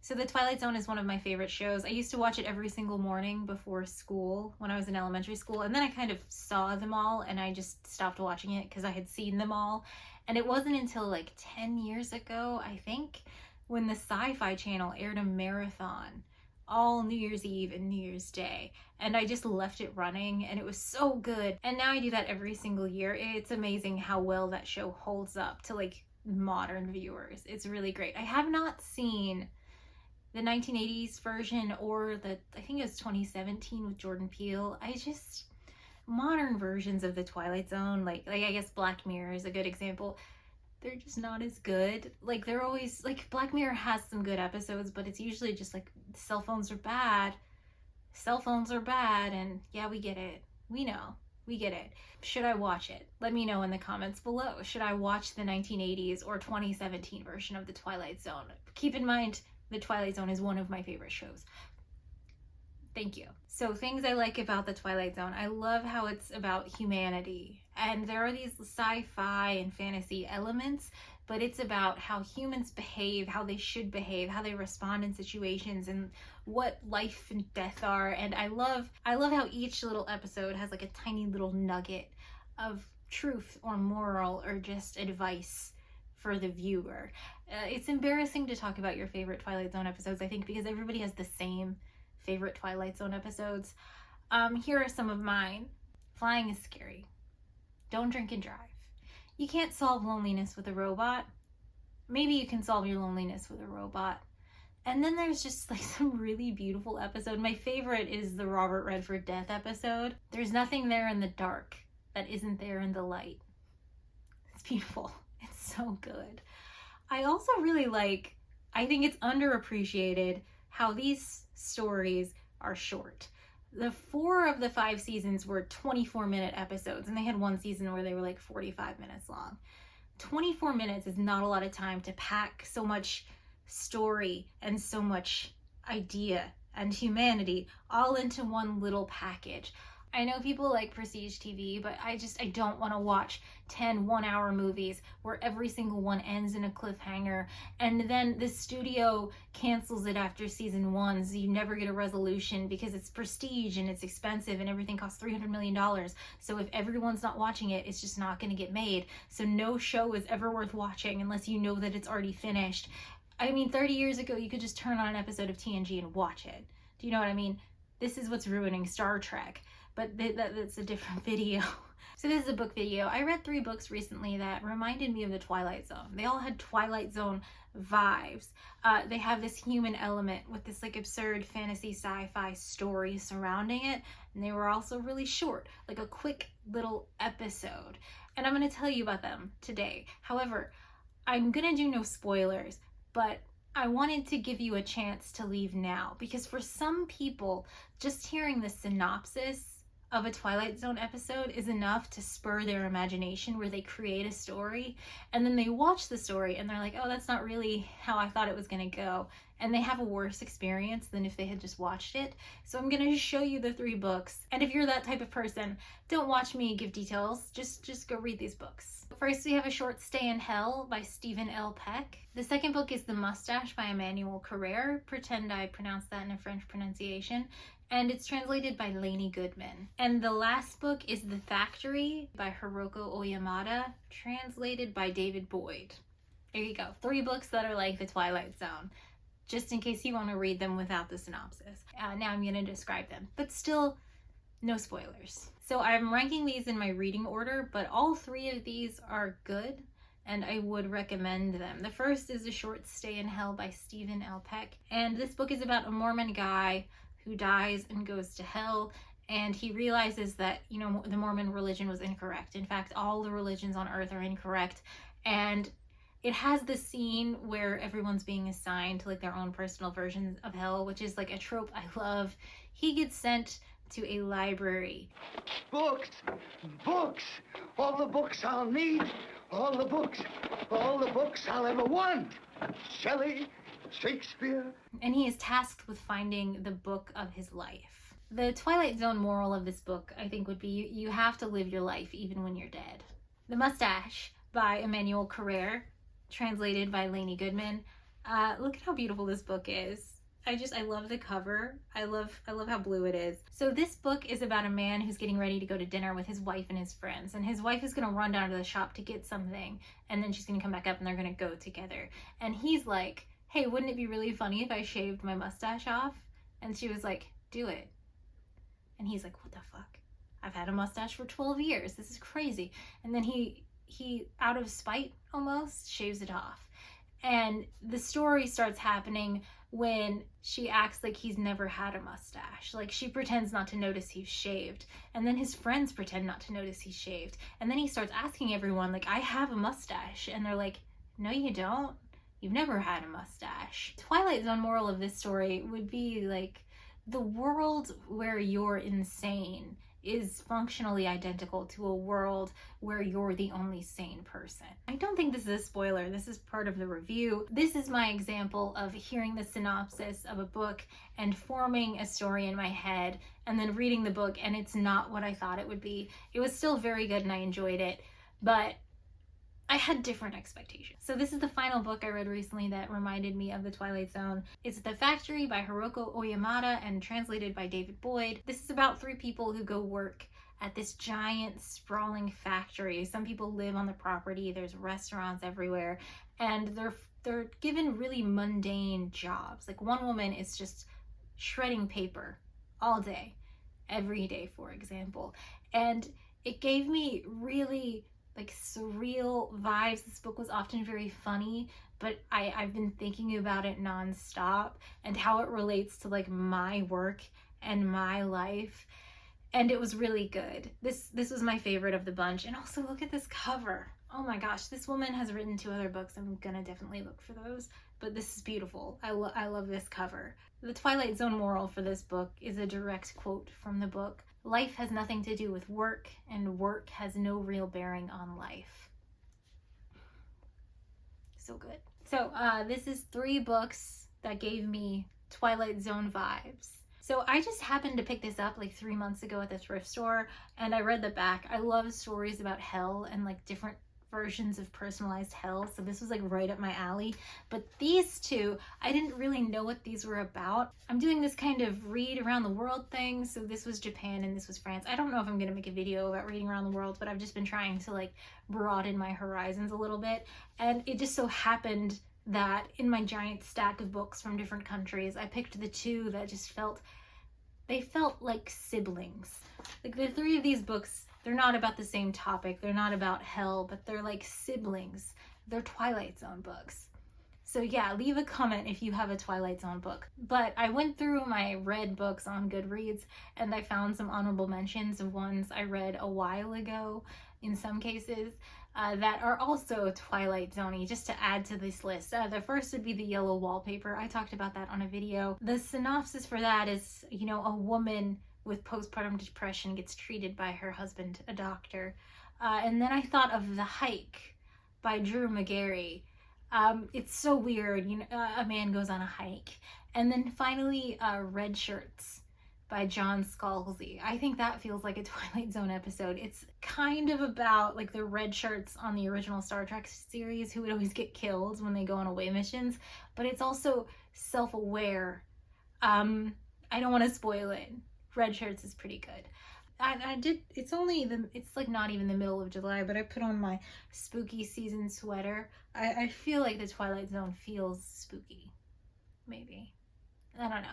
So The Twilight Zone is one of my favorite shows. I used to watch it every single morning before school when I was in elementary school, and then I kind of saw them all and I just stopped watching it because I had seen them all. And it wasn't until like 10 years ago, I think, when the Sci-Fi Channel aired a marathon all New Year's Eve and New Year's Day, and I just left it running, and it was so good. And now I do that every single year. It's amazing how well that show holds up to like modern viewers. It's really great. I have not seen the 1980s version or I think it was 2017 with Jordan Peele. Modern versions of the Twilight Zone, like I guess Black Mirror is a good example. They're just not as good. Like, they're always like, Black Mirror has some good episodes, but it's usually just like cell phones are bad, and yeah, we get it. We know. We get it. Should I watch it? Let me know in the comments below. Should I watch the 1980s or 2017 version of the Twilight Zone? Keep in mind, the Twilight Zone is one of my favorite shows. Thank you. So, things I like about the Twilight Zone. I love how it's about humanity. And there are these sci-fi and fantasy elements, but it's about how humans behave, how they should behave, how they respond in situations, and what life and death are. And I love how each little episode has like a tiny little nugget of truth or moral or just advice for the viewer. It's embarrassing to talk about your favorite Twilight Zone episodes, I think, because everybody has the same favorite Twilight Zone episodes. Here are some of mine. Flying is scary. Don't drink and drive. You can't solve loneliness with a robot. Maybe you can solve your loneliness with a robot. And then there's just like some really beautiful episode. My favorite is the Robert Redford death episode. There's nothing there in the dark that isn't there in the light. It's beautiful. It's so good. I also really I think it's underappreciated how these stories are short. The 4 of the 5 seasons were 24-minute episodes, and they had one season where they were like 45 minutes long. 24 minutes is not a lot of time to pack so much story and so much idea and humanity all into one little package. I know people like prestige TV, but I don't want to watch 10 one-hour movies where every single one ends in a cliffhanger, and then the studio cancels it after season 1, so you never get a resolution because it's prestige and it's expensive and everything costs $300 million. So if everyone's not watching it, it's just not going to get made. So no show is ever worth watching unless you know that it's already finished. I mean, 30 years ago, you could just turn on an episode of TNG and watch it. Do you know what I mean? This is what's ruining Star Trek. But that's a different video. So this is a book video. I read 3 books recently that reminded me of the Twilight Zone. They all had Twilight Zone vibes. They have this human element with this like absurd fantasy sci-fi story surrounding it. And they were also really short, like a quick little episode. And I'm going to tell you about them today. However, I'm going to do no spoilers, but I wanted to give you a chance to leave now, because for some people, just hearing the synopsis of a Twilight Zone episode is enough to spur their imagination, where they create a story and then they watch the story and they're like, oh, that's not really how I thought it was going to go. And they have a worse experience than if they had just watched it. So I'm going to show you the 3 books. And if you're that type of person, don't watch me give details. Just go read these books. First, we have A Short Stay in Hell by Stephen L. Peck. The second book is The Mustache by Emmanuel Carrère. Pretend I pronounced that in a French pronunciation. And it's translated by Lainey Goodman. And the last book is The Factory by Hiroko Oyamada, translated by David Boyd. There you go. 3 books that are like the Twilight Zone, just in case you want to read them without the synopsis. Now I'm going to describe them, but still no spoilers. So I'm ranking these in my reading order, but all 3 of these are good and I would recommend them. The first is A Short Stay in Hell by Stephen L. Peck. And this book is about a Mormon guy who dies and goes to hell, and he realizes that, you know, the Mormon religion was incorrect. In fact, all the religions on earth are incorrect. And it has this scene where everyone's being assigned to like their own personal versions of hell, which is like a trope I love. He gets sent to a library. Books! Books! All the books I'll need. All the books I'll ever want. Shelley, Shakespeare. And he is tasked with finding the book of his life. The Twilight Zone moral of this book, I think, would be you have to live your life even when you're dead. The Mustache by Emmanuel Carrère, translated by Lainey Goodman. Look at how beautiful this book is. I love the cover. I love how blue it is. So this book is about a man who's getting ready to go to dinner with his wife and his friends, and his wife is going to run down to the shop to get something, and then she's going to come back up and they're going to go together. And he's like, hey, wouldn't it be really funny if I shaved my mustache off? And she was like, do it. And he's like, what the fuck? I've had a mustache for 12 years. This is crazy. And then he out of spite almost shaves it off. And the story starts happening when she acts like he's never had a mustache. Like, she pretends not to notice he's shaved. And then his friends pretend not to notice he's shaved. And then he starts asking everyone, like, I have a mustache. And they're like, no, you don't. You've never had a mustache. Twilight Zone moral of this story would be like, the world where you're insane is functionally identical to a world where you're the only sane person. I don't think this is a spoiler. This is part of the review. This is my example of hearing the synopsis of a book and forming a story in my head and then reading the book, and it's not what I thought it would be. It was still very good and I enjoyed it, but I had different expectations. So this is the final book I read recently that reminded me of the Twilight Zone. It's The Factory by Hiroko Oyamada and translated by David Boyd. This is about 3 people who go work at this giant sprawling factory. Some people live on the property, there's restaurants everywhere, and they're given really mundane jobs. Like, one woman is just shredding paper all day, every day, for example. And it gave me really like surreal vibes. This book was often very funny, but I've been thinking about it nonstop and how it relates to like my work and my life, and it was really good. This was my favorite of the bunch. And also, look at this cover. Oh my gosh, this woman has written 2 other books. I'm gonna definitely look for those, but this is beautiful. I love this cover. The Twilight Zone moral for this book is a direct quote from the book. Life has nothing to do with work, and work has no real bearing on life. So good. So this is 3 books that gave me Twilight Zone vibes. So I just happened to pick this up like 3 months ago at the thrift store, and I read the back. I love stories about hell and like different versions of personalized hell, so this was like right up my alley. But these 2, I didn't really know what these were about. I'm doing this kind of read around the world thing, so this was Japan and this was France. I don't know if I'm gonna make a video about reading around the world, but I've just been trying to like broaden my horizons a little bit, and it just so happened that in my giant stack of books from different countries, I picked the 2 that just felt like siblings. Like, the 3 of these books, they're not about the same topic. They're not about hell, but they're like siblings. They're Twilight Zone books. So yeah, leave a comment if you have a Twilight Zone book. But I went through my read books on Goodreads, and I found some honorable mentions of ones I read a while ago, in some cases, that are also Twilight Zone-y, just to add to this list. The first would be The Yellow Wallpaper. I talked about that on a video. The synopsis for that is, you know, a woman with postpartum depression gets treated by her husband, a doctor. And then I thought of The Hike by Drew Magary. It's so weird, you know, a man goes on a hike. And then finally, Redshirts by John Scalzi. I think that feels like a Twilight Zone episode. It's kind of about like the Redshirts on the original Star Trek series who would always get killed when they go on away missions, but it's also self-aware. I don't want to spoil it. Redshirts is pretty good. It's like not even the middle of July, but I put on my spooky season sweater. I feel like the Twilight Zone feels spooky. Maybe. I don't know.